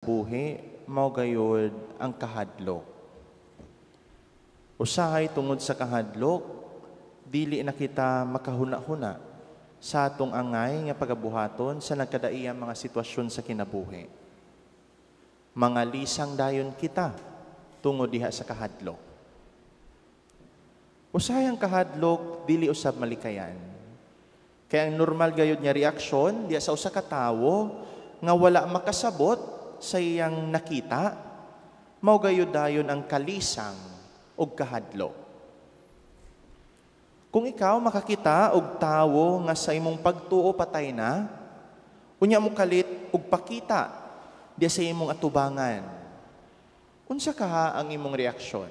buhi, mao gayud ang kahadlok. Usahay tungod sa kahadlok, dili na kita makahuna-huna sa atong angay nga pagabuhaton sa nagkadaiyang mga sitwasyon sa kinabuhi. Mga lisang dayon kita tungod diha sa kahadlok. Usahay ang kahadlok, dili usab malikayan. Kaya ang normal gayud nga reaksyon diya sa usa ka tawo nga wala makasabot sa iyang nakita, mao gayud dayon ang kalisang og kahadlok. Kung ikaw makakita og tawo nga sa imong pagtuo patay na, unya mo kalit og pakita diya sa imong atubangan, unsa kaha ang imong reaksyon?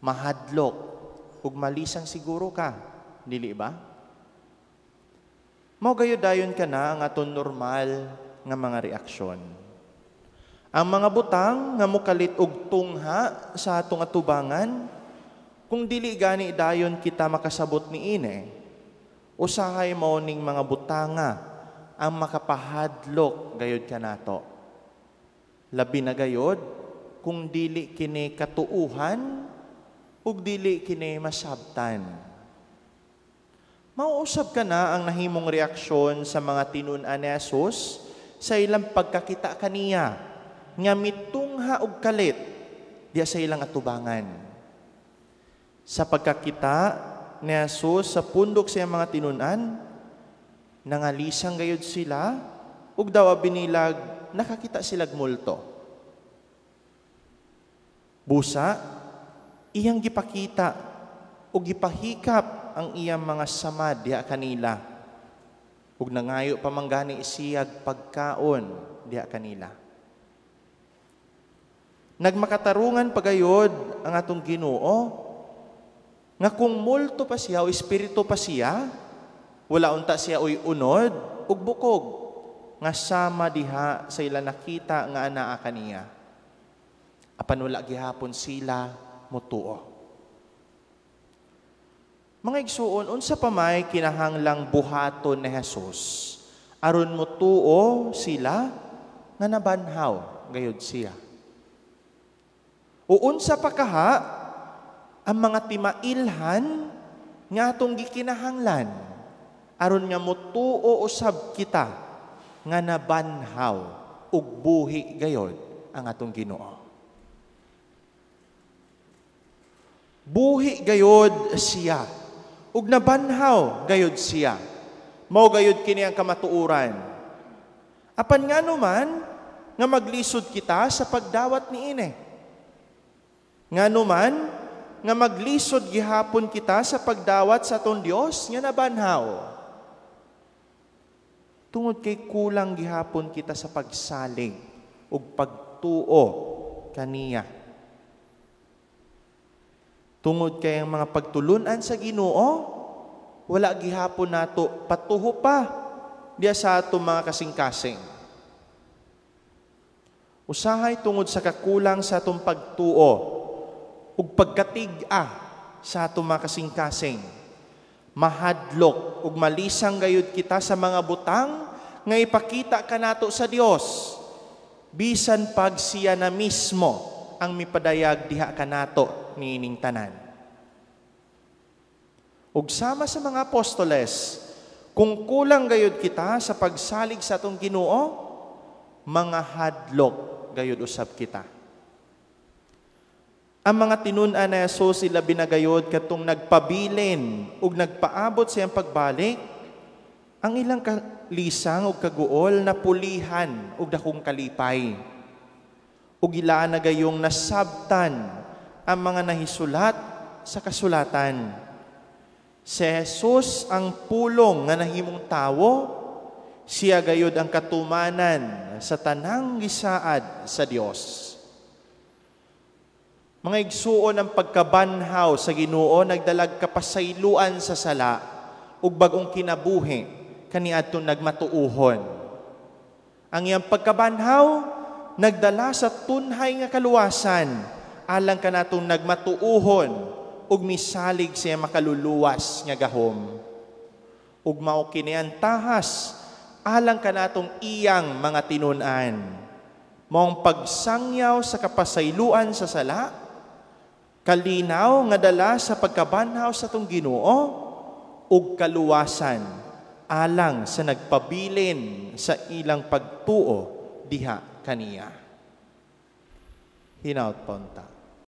Mahadlok ug malisang siguro ka, dili ba? Mao gayud dayon ka na ang aton normal nga mga reaksyon. Ang mga butang nga mokalit og tungha sa atong atubangan, kung dili gani dayon kita makasabot niini, usahay mao ning mga butanga ang makapahadlok gayud kanato. Labi na gayod kung dili kini katuuhan ug dili kini masabtan. Mauusab ka na ang nahimong reaksyon sa mga tinun-an ni Jesus sa ilang pagkakita kaniya nga mitungha og kalit diya sa ilang atubangan. Sa pagkakita ni Jesus sa pundok sa mga tinun-an, nangalisang gayud sila ug daw binilag nakakita silag multo. Busa iyang gipakita ug gipahikap ang iyang mga samad diha kanila ug nangayo pamanggani isiyag pagkaon diha kanila. Nagmakatarungan pagayod ang atong Ginoo nga kung multo pa siya o espiritu pa siya, wala unta siya uy unod ug bukog nga sama diha sa ila nakita nga anaa kaniya. Apan wala gihapon sila motuo. Mga igsuon, unsa pa may kinahanglang buhaton ni Jesus aron motuo sila nga nabanhaw gayud siya. O unsa pa kaha ang mga timailhan nga atong gikinahanglan aron nga motuo usab kita nga nabanhaw ug buhi gayud ang atong Ginoo. Buhi gayud siya ug nabanhaw gayud siya. Mao gayud kini ang kamatuoran. Apan ngano man nga maglisod kita sa pagdawat niini. Ngano man nga maglisod gihapon kita sa pagdawat sa aton Dios nga nabanhaw. Tungod kay kulang gihapon kita sa pagsalig ug pagtuo kaniya. Tungod kay ang mga pagtulunan sa Ginoo, wala gihapon nato patuho pa diya sa ato mga kasing-kasing. Usahay tungod sa kakulang sa atong pagtuo ug pagkatig-a sa ato mga kasing-kasing. Mahadlok ug malisang gayud kita sa mga butang nga ipakita kanato sa Dios. Bisan pag siya na mismo ang mipadayag diha kanato niining tanan. Ug sama sa mga apostoles, kung kulang gayud kita sa pagsalig sa atong Ginoo, mga hadlok gayud usab kita. Ang mga tinun-an ni Jesus sila binagayod katong nagpabilin ug nagpaabot sa iyang pagbalik, ang ilang kalisang ug kaguol na pulihan ug dakong kalipay. Ug ilaan na gayong nasabtan ang mga nahisulat sa kasulatan. Si Jesus ang pulong nga nahimong tawo, siya gayud ang katumanan sa tanang gisaad sa Dios. Mga igsuon ang pagkabanhaw sa Ginoo nagdalag kapasayloan sa sala ug bag-ong kinabuhi kaniadtong nagmatuuhon. Ang iyang pagkabanhaw nagdala sa tunhay nga kaluwasan alang kanatong nagmatuuhon ug misalig siya makaluluwas nga gahom. Ug mao kini ang tahas alang kanatong iyang mga tinun-an Mong pagsangyaw sa kapasayloan sa sala, kalinaw nga dala sa pagkabanhaw sa tong Ginoo, ug kaluwasan alang sa nagpabilin sa ilang pagtuo diha kaniya. Hinaut ponta.